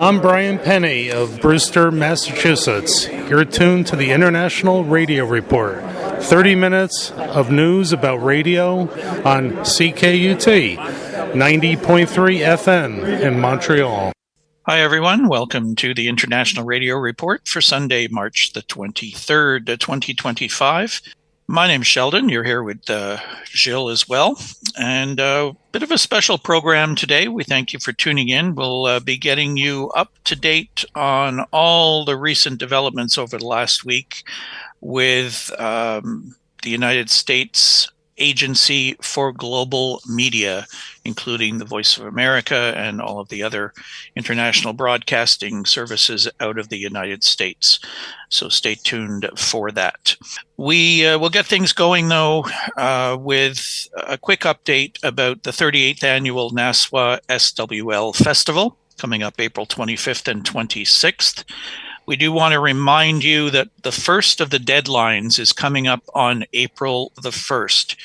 I'm Brian Penny of Brewster, Massachusetts. You're tuned to the International Radio Report. 30 minutes of news about radio on CKUT 90.3 FM in Montreal. Hi, everyone. Welcome to the International Radio Report for Sunday, March the 23rd, 2025. My name's Sheldon. You're here with Gilles as well. And a bit of a special program today. We thank you for tuning in. We'll be getting you up to date on all the recent developments over the last week with the United States Agency for Global Media, including the Voice of America and all of the other international broadcasting services out of the United States. So stay tuned for that. We will get things going, though, with a quick update about the 38th annual NASWA SWL Festival coming up April 25th and 26th. We do want to remind you that the first of the deadlines is coming up on April the 1st.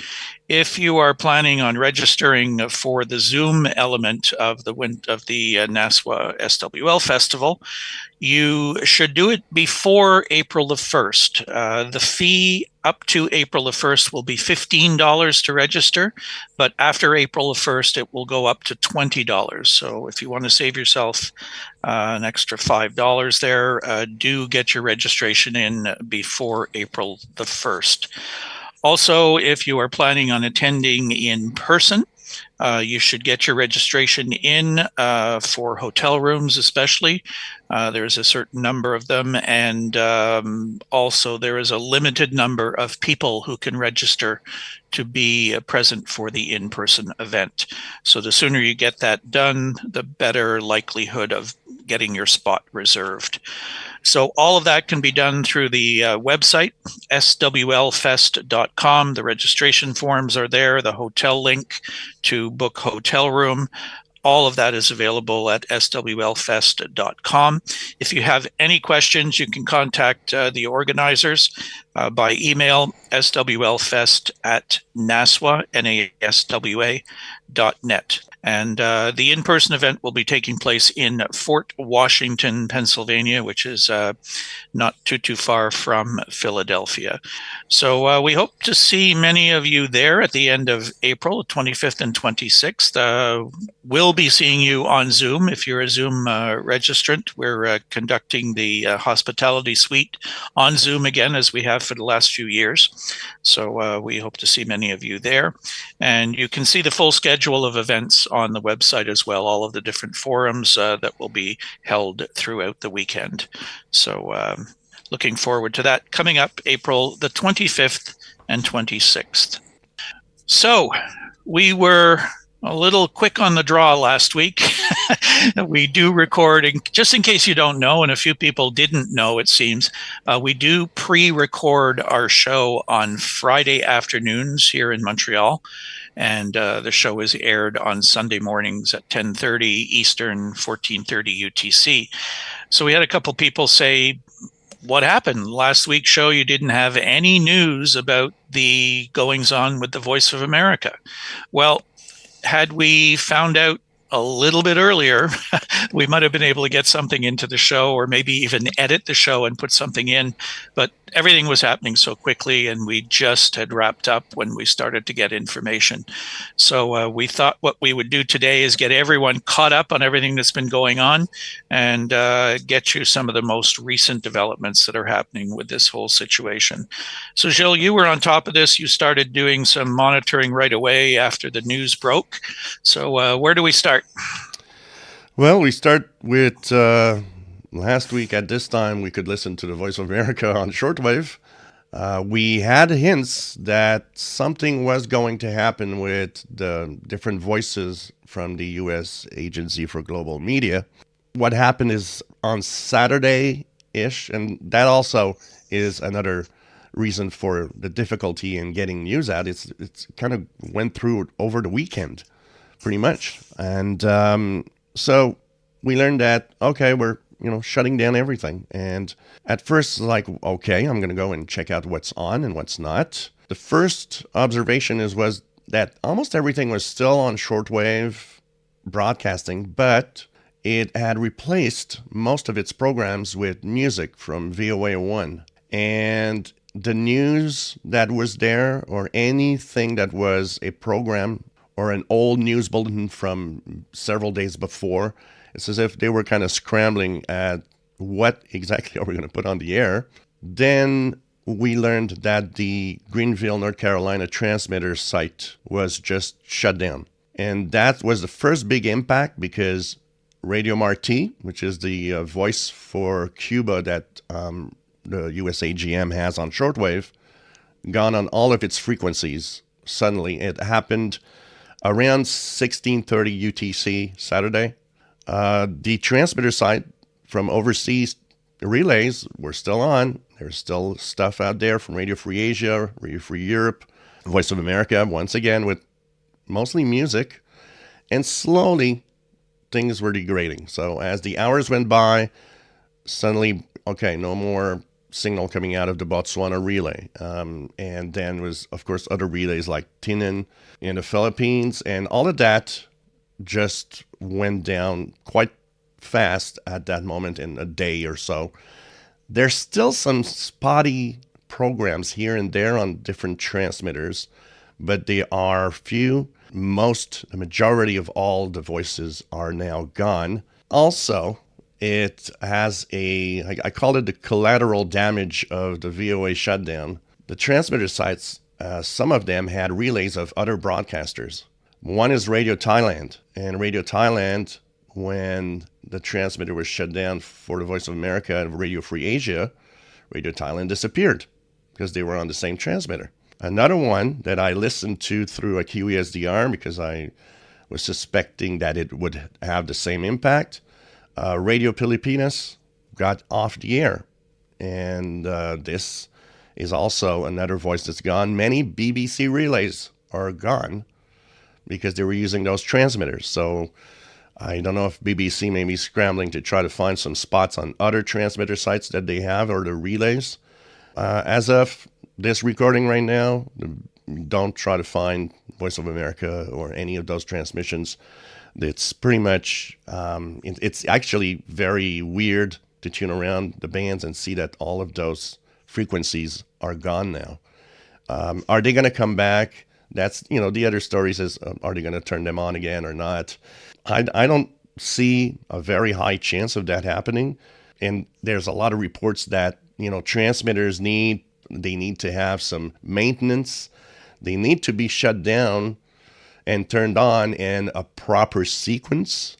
If you are planning on registering for the Zoom element of the NASWA SWL Festival, you should do it before April the 1st. The fee up to April the 1st will be $15 to register, but after April the 1st, it will go up to $20. So if you want to save yourself an extra $5 there, do get your registration in before April the 1st. Also, if you are planning on attending in person, you should get your registration in for hotel rooms especially. There's a certain number of them, and also there is a limited number of people who can register to be present for the in-person event. So the sooner you get that done, the better likelihood of getting your spot reserved. So all of that can be done through the website, swlfest.com. The registration forms are there, the hotel link to book hotel room. All of that is available at swlfest.com. If you have any questions, you can contact the organizers by email, swlfest@naswa.net. And the in-person event will be taking place in Fort Washington, Pennsylvania, which is not too far from Philadelphia. So we hope to see many of you there at the end of April, 25th and 26th. We'll be seeing you on Zoom if you're a Zoom registrant. We're conducting the hospitality suite on Zoom again, as we have for the last few years. So we hope to see many of you there. And you can see the full schedule of events on the website as well, all of the different forums that will be held throughout the weekend. So looking forward to that coming up April the 25th and 26th. So we were a little quick on the draw last week. We do record, just in case you don't know, and a few people didn't know, it seems, we do pre-record our show on Friday afternoons here in Montreal. And the show is aired on Sunday mornings at 10:30 Eastern, 14:30 UTC. So we had a couple people say, what happened? Last week's show, you didn't have any news about the goings-on with the Voice of America. Well, had we found out a little bit earlier, we might have been able to get something into the show, or maybe even edit the show and put something in. But everything was happening so quickly, and we just had wrapped up when we started to get information. So we thought what we would do today is get everyone caught up on everything that's been going on, and get you some of the most recent developments that are happening with this whole situation. So Gilles, you were on top of this. You started doing some monitoring right away after the news broke. So where do we start? Well, we start with last week at this time we could listen to the Voice of America on shortwave. We had hints that something was going to happen with the different voices from the U.S. Agency for Global Media. What happened is on Saturday-ish, and that also is another reason for the difficulty in getting news out. It's kind of went through over the weekend, pretty much. And so we learned that, okay, we're shutting down everything. And at first, like, okay, I'm going to go and check out what's on and what's not. The first observation was that almost everything was still on shortwave broadcasting, but it had replaced most of its programs with music from VOA1. And the news that was there, or anything that was a program or an old news bulletin from several days before, it's as if they were kind of scrambling at what exactly are we going to put on the air. Then we learned that the Greenville, North Carolina transmitter site was just shut down. And that was the first big impact because Radio Marti, which is the voice for Cuba that the USAGM has on shortwave, gone on all of its frequencies suddenly. It happened around 16:30 UTC Saturday. The transmitter site from overseas relays were still on. There's still stuff out there from Radio Free Asia, Radio Free Europe, Voice of America, once again with mostly music. And slowly things were degrading. So as the hours went by, suddenly, okay, no more signal coming out of the Botswana relay. And then was, of course, other relays like Tinin in the Philippines. And all of that just went down quite fast at that moment, in a day or so. There's still some spotty programs here and there on different transmitters, but they are few. The majority of all the voices are now gone. Also, it has I call it the collateral damage of the VOA shutdown. The transmitter sites, some of them had relays of other broadcasters. One is Radio Thailand, and Radio Thailand, when the transmitter was shut down for the Voice of America and Radio Free Asia, Radio Thailand disappeared because they were on the same transmitter. Another one that I listened to through a QESDR because I was suspecting that it would have the same impact, Radio Pilipinas got off the air. And this is also another voice that's gone. Many BBC relays are gone because they were using those transmitters. So I don't know if BBC may be scrambling to try to find some spots on other transmitter sites that they have or the relays. As of this recording right now, don't try to find Voice of America or any of those transmissions. It's pretty much, it's actually very weird to tune around the bands and see that all of those frequencies are gone now. Are they going to come back? That's, the other stories is, are they going to turn them on again or not? I don't see a very high chance of that happening. And there's a lot of reports that, transmitters need to have some maintenance. They need to be shut down and turned on in a proper sequence.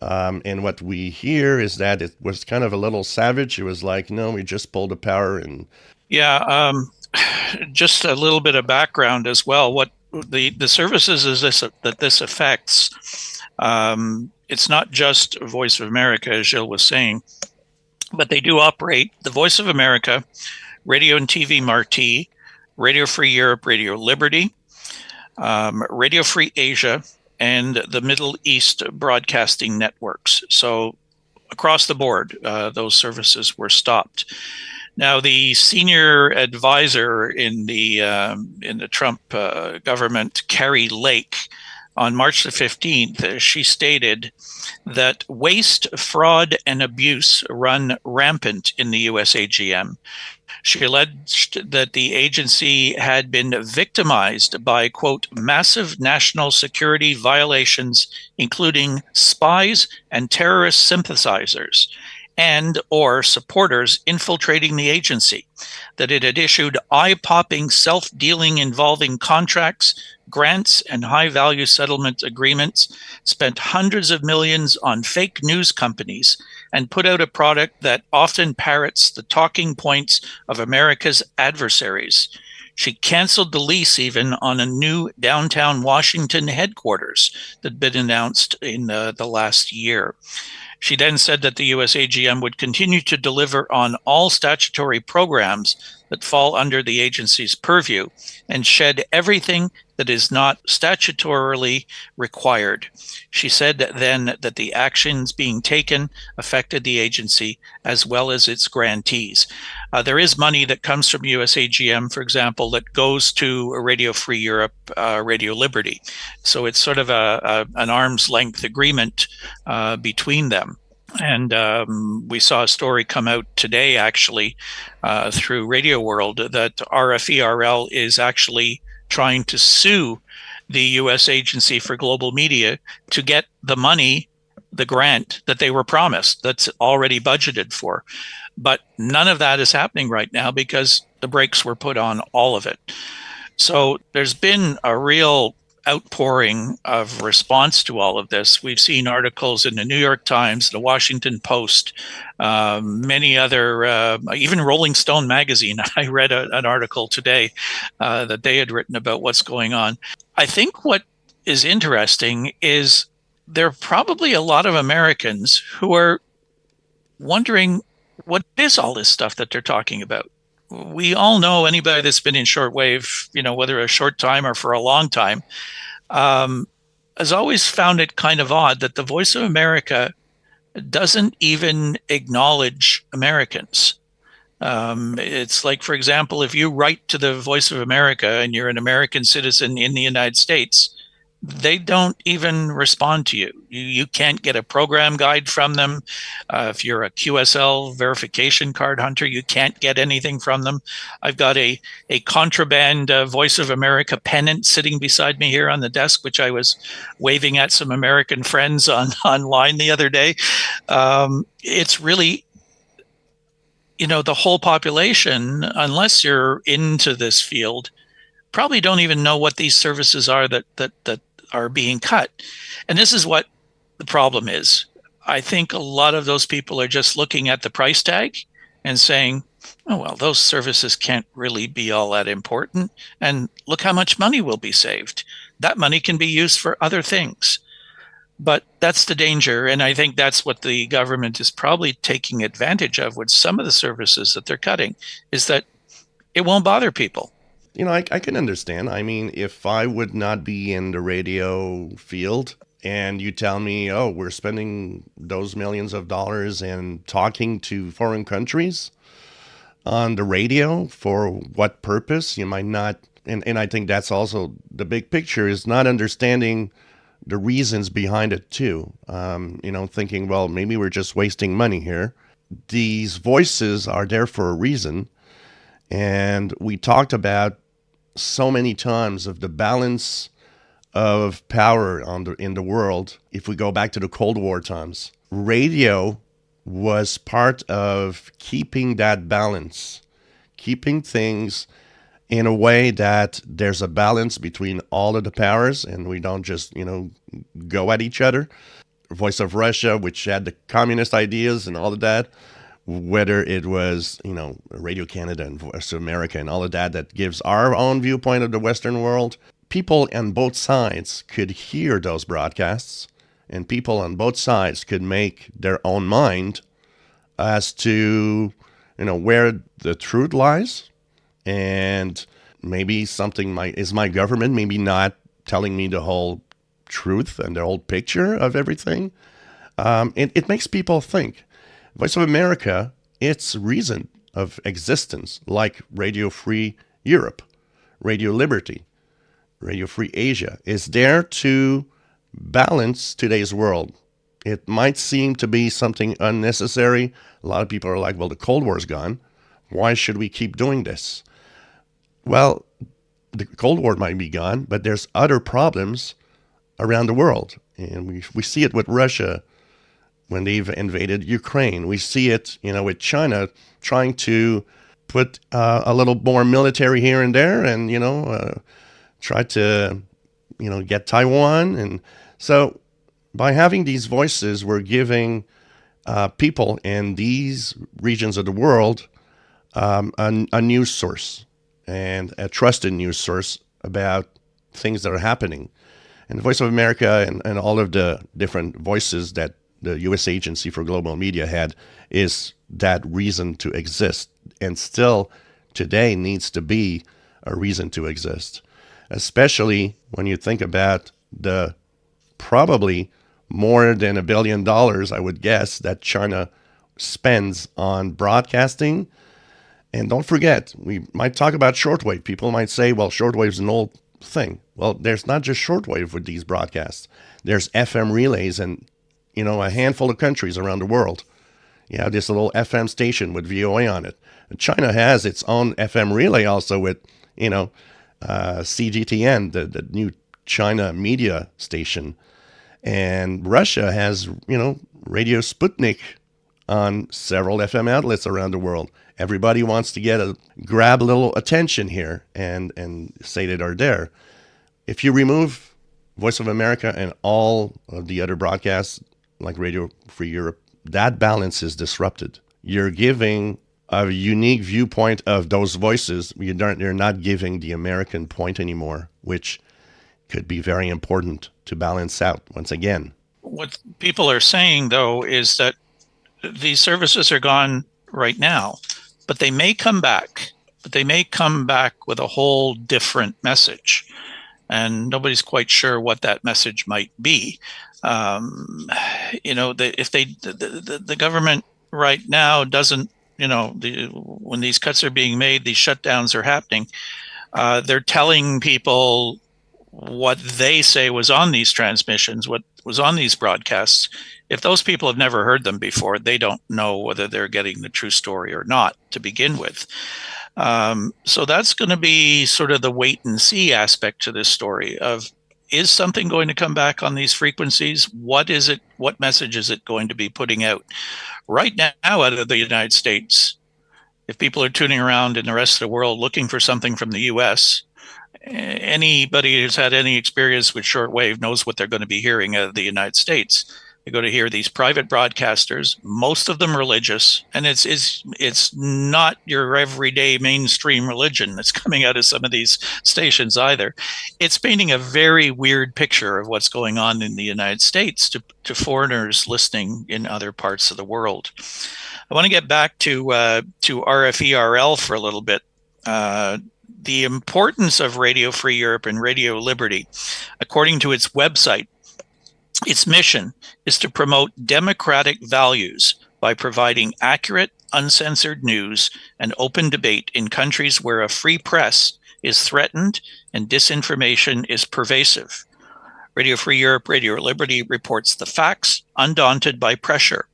And what we hear is that it was kind of a little savage. It was like, no, we just pulled the power and... Yeah, just a little bit of background as well. What the services is this affects. It's not just Voice of America, as Gilles was saying, but they do operate the Voice of America, Radio and TV Marti, Radio Free Europe, Radio Liberty, Radio Free Asia, and the Middle East broadcasting networks. So across the board, those services were stopped. Now, the senior advisor in the Trump government, Carrie Lake, on March the 15th, she stated that waste, fraud, and abuse run rampant in the USAGM. She alleged that the agency had been victimized by, quote, massive national security violations, including spies and terrorist sympathizers and or supporters infiltrating the agency, that it had issued eye-popping self-dealing involving contracts, grants, and high-value settlement agreements, spent hundreds of millions on fake news companies, and put out a product that often parrots the talking points of America's adversaries. She canceled the lease even on a new downtown Washington headquarters that had been announced in the last year. She then said that the USAGM would continue to deliver on all statutory programs that fall under the agency's purview and shed everything that is not statutorily required. She said then that the actions being taken affected the agency as well as its grantees. There is money that comes from USAGM, for example, that goes to Radio Free Europe, Radio Liberty. So it's sort of an arm's length agreement between them. And we saw a story come out today, actually, through Radio World, that RFERL is actually trying to sue the U.S. Agency for Global Media to get the money, the grant that they were promised, that's already budgeted for. But none of that is happening right now because the brakes were put on all of it. So there's been a real outpouring of response to all of this. We've seen articles in the New York Times, the Washington Post, many other, even Rolling Stone magazine. I read an article today that they had written about what's going on. I think what is interesting is there are probably a lot of Americans who are wondering, what is all this stuff that they're talking about? We all know, anybody that's been in shortwave, whether a short time or for a long time, has always found it kind of odd that the Voice of America doesn't even acknowledge Americans. It's like, for example, if you write to the Voice of America and you're an American citizen in the United States, they don't even respond to you. You can't get a program guide from them. If you're a QSL verification card hunter, you can't get anything from them. I've got a contraband Voice of America pennant sitting beside me here on the desk, which I was waving at some American friends online the other day. It's really, the whole population, unless you're into this field, probably don't even know what these services are that are being cut. And this is what the problem is. I think a lot of those people are just looking at the price tag and saying, oh, well, those services can't really be all that important. And look how much money will be saved. That money can be used for other things. But that's the danger. And I think that's what the government is probably taking advantage of with some of the services that they're cutting, is that it won't bother people. I can understand. I mean, if I would not be in the radio field and you tell me, oh, we're spending those millions of dollars and talking to foreign countries on the radio, for what purpose? You might not. And I think that's also the big picture, is not understanding the reasons behind it too. Thinking, well, maybe we're just wasting money here. These voices are there for a reason. And we talked about so many times of the balance of power in the world. If we go back to the Cold War times, radio was part of keeping that balance, keeping things in a way that there's a balance between all of the powers and we don't just, go at each other. Voice of Russia, which had the communist ideas and all of that, whether it was, Radio Canada and Voice of America and all of that gives our own viewpoint of the Western world. People on both sides could hear those broadcasts, and people on both sides could make their own mind as to, where the truth lies. And maybe something is my government maybe not telling me the whole truth and the whole picture of everything. It makes people think. Voice of America, its reason of existence, like Radio Free Europe, Radio Liberty, Radio Free Asia, is there to balance today's world. It might seem to be something unnecessary. A lot of people are like, well, the Cold War's gone. Why should we keep doing this? Well, the Cold War might be gone, but there's other problems around the world. And we see it with Russia when they've invaded Ukraine. We see it, with China trying to put a little more military here and there and, try to, get Taiwan. And so by having these voices, we're giving people in these regions of the world a news source and a trusted news source about things that are happening. And the Voice of America and all of the different voices that the U.S. Agency for Global Media had is that reason to exist and still today needs to be a reason to exist, especially when you think about the probably more than $1 billion, I would guess, that China spends on broadcasting. And don't forget, we might talk about shortwave. People might say, well, shortwave is an old thing. Well, there's not just shortwave with these broadcasts. There's FM relays and, a handful of countries around the world. You have this little FM station with VOA on it. And China has its own FM relay also with, CGTN, the new China media station. And Russia has, Radio Sputnik on several FM outlets around the world. Everybody wants to grab a little attention here and say that they're there. If you remove Voice of America and all of the other broadcasts like Radio Free Europe, that balance is disrupted. You're giving a unique viewpoint of those voices. You're not giving the American point anymore, which could be very important to balance out once again. What people are saying, though, is that these services are gone right now, but they may come back. But they may come back with a whole different message, and nobody's quite sure what that message might be. If the government right now doesn't, when these cuts are being made, these shutdowns are happening. They're telling people what they say was on these transmissions, what was on these broadcasts. If those people have never heard them before, they don't know whether they're getting the true story or not to begin with. So that's going to be sort of the wait and see aspect to this story of, is something going to come back on these frequencies? What is it? What message is it going to be putting out? Right now, out of the United States, if people are tuning around in the rest of the world looking for something from the U.S., anybody who's had any experience with shortwave knows what they're going to be hearing out of the United States. You're going to hear these private broadcasters, most of them religious, and it's not your everyday mainstream religion that's coming out of some of these stations either. It's painting a very weird picture of what's going on in the United States to foreigners listening in other parts of the world. I want to get back to RFERL for a little bit. The importance of Radio Free Europe and Radio Liberty, according to its website, its mission is to promote democratic values by providing accurate, uncensored news and open debate in countries where a free press is threatened and disinformation is pervasive. Radio Free Europe, Radio Liberty reports the facts, undaunted by pressure.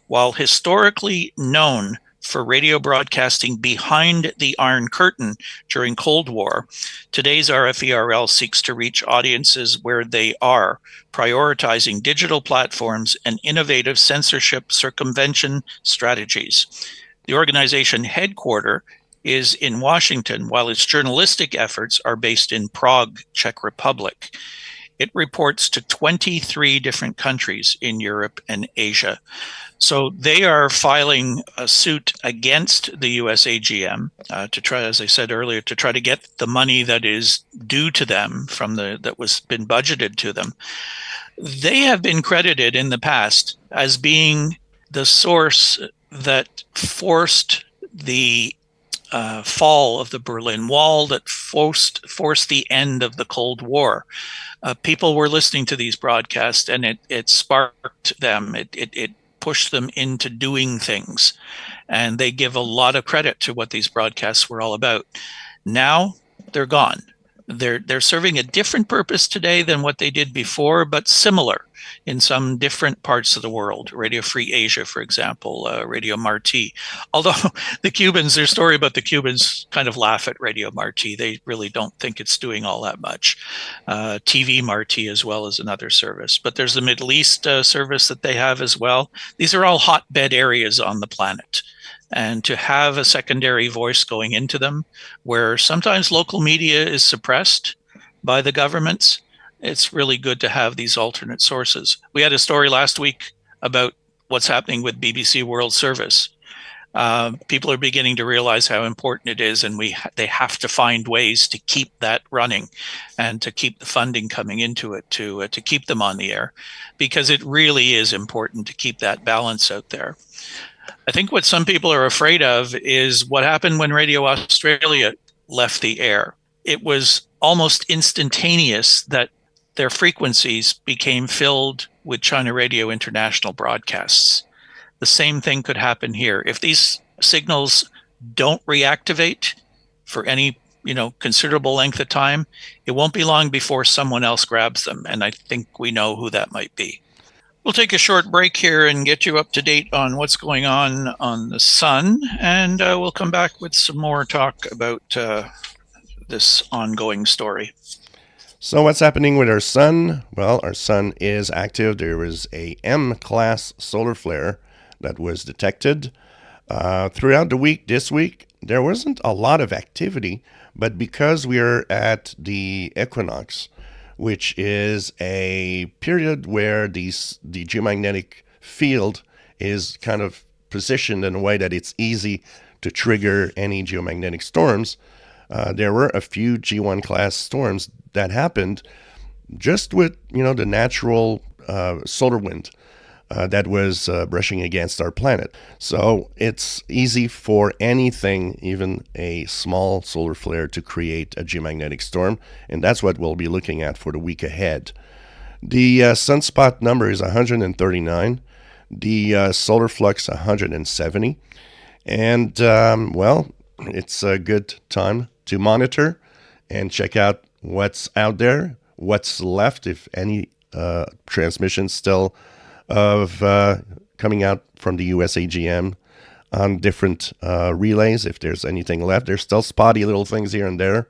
While historically known for radio broadcasting behind the Iron Curtain during Cold War, today's RFERL seeks to reach audiences where they are, prioritizing digital platforms and innovative censorship circumvention strategies. The organization headquarters is in Washington, while its journalistic efforts are based in Prague, Czech Republic. It reports to 23 different countries in Europe and Asia. So they are filing a suit against the USAGM to try, as I said earlier, to try to get the money that is due to them that was been budgeted to them. They have been credited in the past as being the source that forced the fall of the Berlin Wall, that forced the end of the Cold War. People were listening to these broadcasts, and it sparked them. It pushed them into doing things, and they give a lot of credit to what these broadcasts were all about. Now they're gone. They're serving a different purpose today than what they did before, but similar in some different parts of the world. Radio Free Asia, for example, Radio Marti. Although the Cubans, their story about the Cubans kind of laugh at Radio Marti. They really don't think it's doing all that much. TV Marti as well as another service. But there's the Middle East service that they have as well. These are all hotbed areas on the planet. And to have a secondary voice going into them, where sometimes local media is suppressed by the governments, it's really good to have these alternate sources. We had a story last week about what's happening with BBC World Service. People are beginning to realize how important it is, and they have to find ways to keep that running and to keep the funding coming into it to keep them on the air, because it really is important to keep that balance out there. I think what some people are afraid of is what happened when Radio Australia left the air. It was almost instantaneous that their frequencies became filled with China Radio International broadcasts. The same thing could happen here. If these signals don't reactivate for any considerable length of time, it won't be long before someone else grabs them. And I think we know who that might be. We'll take a short break here and get you up to date on what's going on the sun, and we'll come back with some more talk about this ongoing story. So what's happening with our sun? Well, our sun is active. There was a M-class solar flare that was detected. Throughout the week, this week, there wasn't a lot of activity, but because we are at the equinox, which is a period where the geomagnetic field is kind of positioned in a way that it's easy to trigger any geomagnetic storms, there were a few G1 class storms that happened just with, the natural solar wind that was brushing against our planet. So it's easy for anything, even a small solar flare, to create a geomagnetic storm, and that's what we'll be looking at for the week ahead. The sunspot number is 139, the solar flux 170, and it's a good time to monitor and check out what's out there, what's left, if any transmissions still of coming out from the USAGM on different relays. If there's anything left, there's still spotty little things here and there.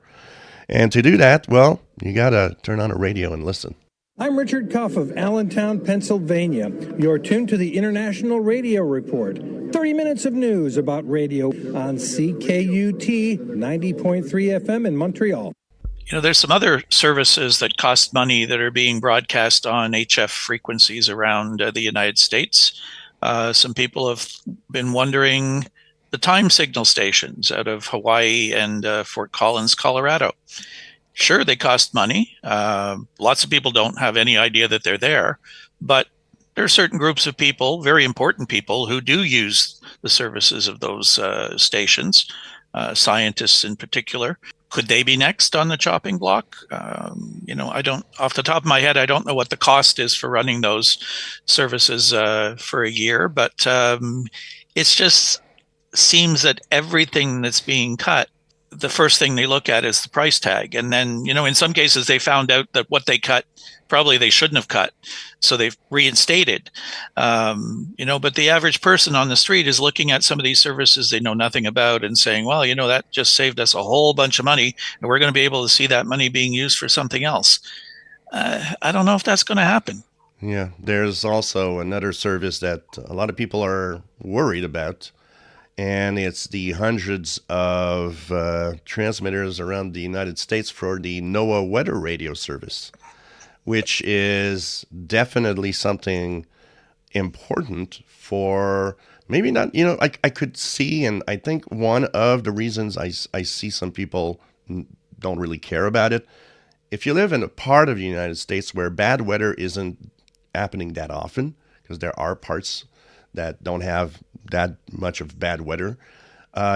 And to do that, well, you got to turn on a radio and listen. I'm Richard Cuff of Allentown, Pennsylvania. You're tuned to the International Radio Report. 30 minutes of news about radio on CKUT 90.3 FM in Montreal. There's some other services that cost money that are being broadcast on HF frequencies around the United States. Some people have been wondering the time signal stations out of Hawaii and Fort Collins, Colorado. Sure, they cost money. Lots of people don't have any idea that they're there, but there are certain groups of people, very important people, who do use the services of those stations, scientists in particular. Could they be next on the chopping block? I don't, off the top of my head, I don't know what the cost is for running those services for a year, but it just seems that everything that's being cut, the first thing they look at is the price tag. And then, in some cases they found out that what they cut, probably they shouldn't have cut. So they've reinstated, but the average person on the street is looking at some of these services they know nothing about and saying, well, that just saved us a whole bunch of money and we're going to be able to see that money being used for something else. I don't know if that's going to happen. Yeah, there's also another service that a lot of people are worried about, and it's the hundreds of transmitters around the United States for the NOAA weather radio service, which is definitely something important for maybe not, I could see, and I think one of the reasons I see some people don't really care about it, if you live in a part of the United States where bad weather isn't happening that often, because there are parts that don't have that much of bad weather,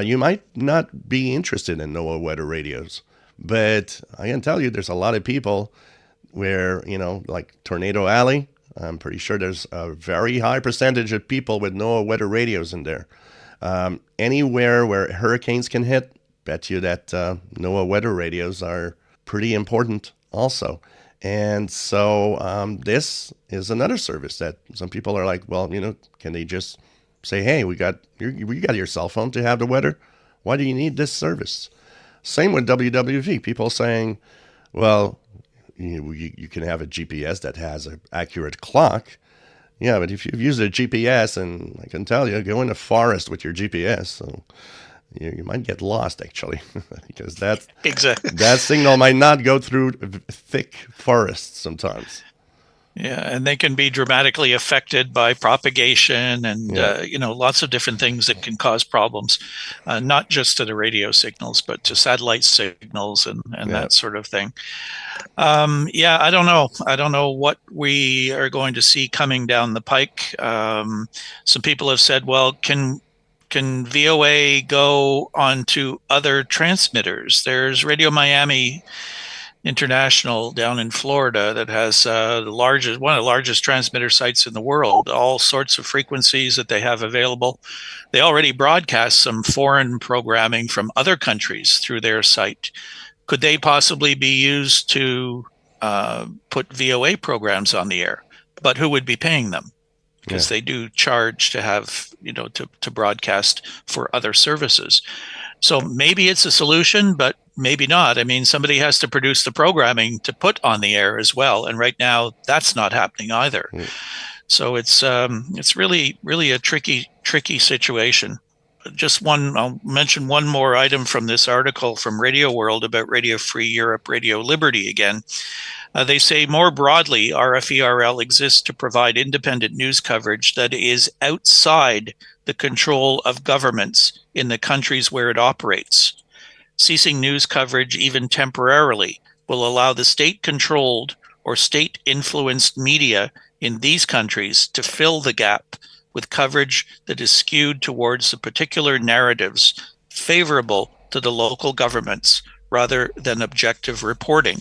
you might not be interested in NOAA weather radios. But I can tell you there's a lot of people where, like Tornado Alley, I'm pretty sure there's a very high percentage of people with NOAA weather radios in there. Anywhere where hurricanes can hit, bet you that NOAA weather radios are pretty important also. And so this is another service that some people are like, well, can they just say, hey, we got your cell phone to have the weather? Why do you need this service? Same with WWV. People saying, well, you can have a GPS that has an accurate clock. Yeah, but if you've used a GPS, and I can tell you, go in the forest with your GPS, so you might get lost, actually, because exactly. that signal might not go through thick forests sometimes. Yeah, and they can be dramatically affected by propagation and lots of different things that can cause problems, not just to the radio signals, but to satellite signals and that sort of thing. I don't know. I don't know what we are going to see coming down the pike. Some people have said, well, can VOA go onto other transmitters? There's Radio Miami International down in Florida that has one of the largest transmitter sites in the world, all sorts of frequencies that they have available. They already broadcast some foreign programming from other countries through their site. Could they possibly be used to put VOA programs on the air? But who would be paying them? Because they do charge to have, to broadcast for other services. So maybe it's a solution, but maybe not. I mean, somebody has to produce the programming to put on the air as well, and right now that's not happening either. So it's really a tricky situation. I'll mention one more item from this article from Radio World about Radio Free Europe, Radio Liberty again. They say more broadly, RFERL exists to provide independent news coverage that is outside the control of governments in the countries where it operates. Ceasing news coverage, even temporarily, will allow the state-controlled or state-influenced media in these countries to fill the gap with coverage that is skewed towards the particular narratives favorable to the local governments rather than objective reporting.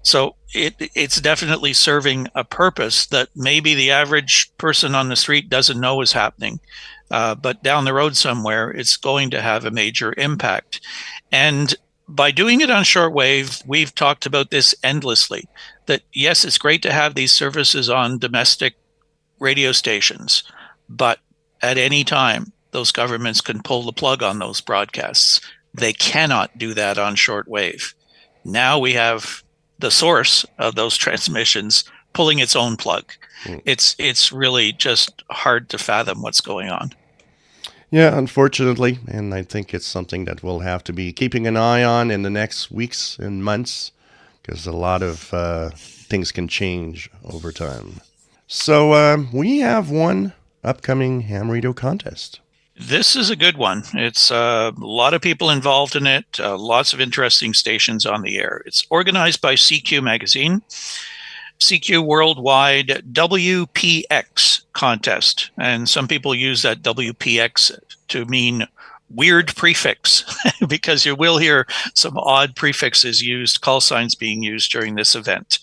So it's definitely serving a purpose that maybe the average person on the street doesn't know is happening. But down the road somewhere, it's going to have a major impact. And by doing it on shortwave, we've talked about this endlessly, that yes, it's great to have these services on domestic radio stations, but at any time, those governments can pull the plug on those broadcasts. They cannot do that on shortwave. Now we have the source of those transmissions pulling its own plug. It's really just hard to fathom what's going on. Yeah, unfortunately, and I think it's something that we'll have to be keeping an eye on in the next weeks and months, because a lot of things can change over time. So we have one upcoming ham radio contest. This is a good one. It's a lot of people involved in it, lots of interesting stations on the air. It's organized by CQ Magazine, CQ Worldwide WPX contest. And some people use that WPX to mean weird prefix because you will hear some odd prefixes used, call signs being used during this event.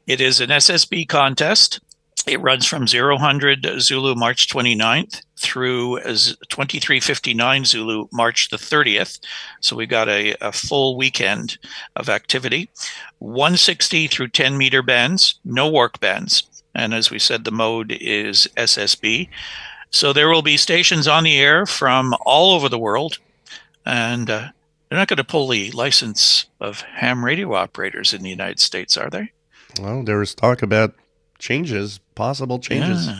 It is an SSB contest. It runs from 0000 Zulu March 29th through 2359 Zulu March the 30th. So we've got a full weekend of activity. 160 through 10 meter bands, no work bands. And as we said, the mode is SSB. So there will be stations on the air from all over the world. And they're not going to pull the license of ham radio operators in the United States, are they? Well, there is talk about possible changes.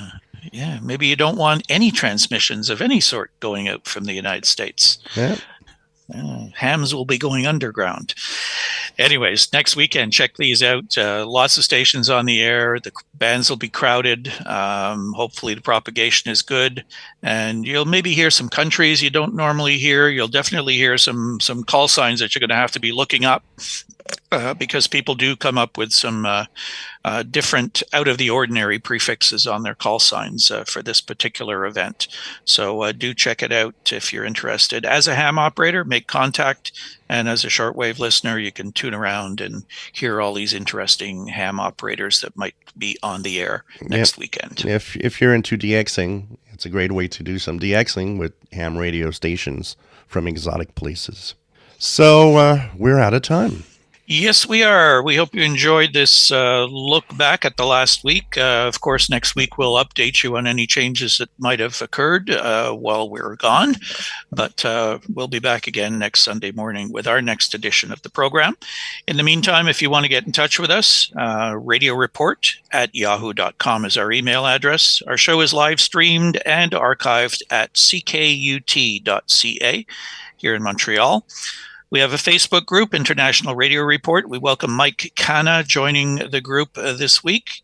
Yeah, maybe you don't want any transmissions of any sort going out from the United States. Yeah. Hams will be going underground. Anyways, next weekend, check these out. Lots of stations on the air. The bands will be crowded. Hopefully the propagation is good. And you'll maybe hear some countries you don't normally hear. You'll definitely hear some call signs that you're going to have to be looking up because people do come up with some different out of the ordinary prefixes on their call signs for this particular event. So do check it out if you're interested. As a ham operator, make contact. And as a shortwave listener, you can tune around and hear all these interesting ham operators that might be on the air next weekend. If you're into DXing, it's a great way to do some DXing with ham radio stations from exotic places. So we're out of time. Yes, we are. We hope you enjoyed this look back at the last week. Of course, next week we'll update you on any changes that might have occurred while we're gone. But we'll be back again next Sunday morning with our next edition of the program. In the meantime, if you want to get in touch with us, radioreport@yahoo.com is our email address. Our show is live streamed and archived at ckut.ca here in Montreal. We have a Facebook group, International Radio Report. We welcome Mike Canna joining the group this week.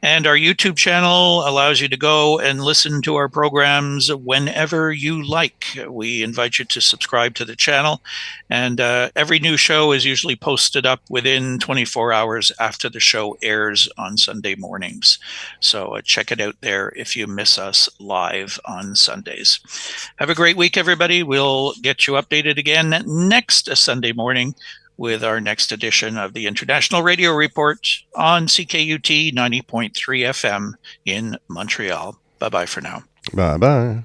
And our YouTube channel allows you to go and listen to our programs whenever you like. We invite you to subscribe to the channel. And every new show is usually posted up within 24 hours after the show airs on Sunday mornings. So check it out there if you miss us live on Sundays. Have a great week, everybody. We'll get you updated again next Sunday morning with our next edition of the International Radio Report on CKUT 90.3 FM in Montreal. Bye-bye for now. Bye-bye.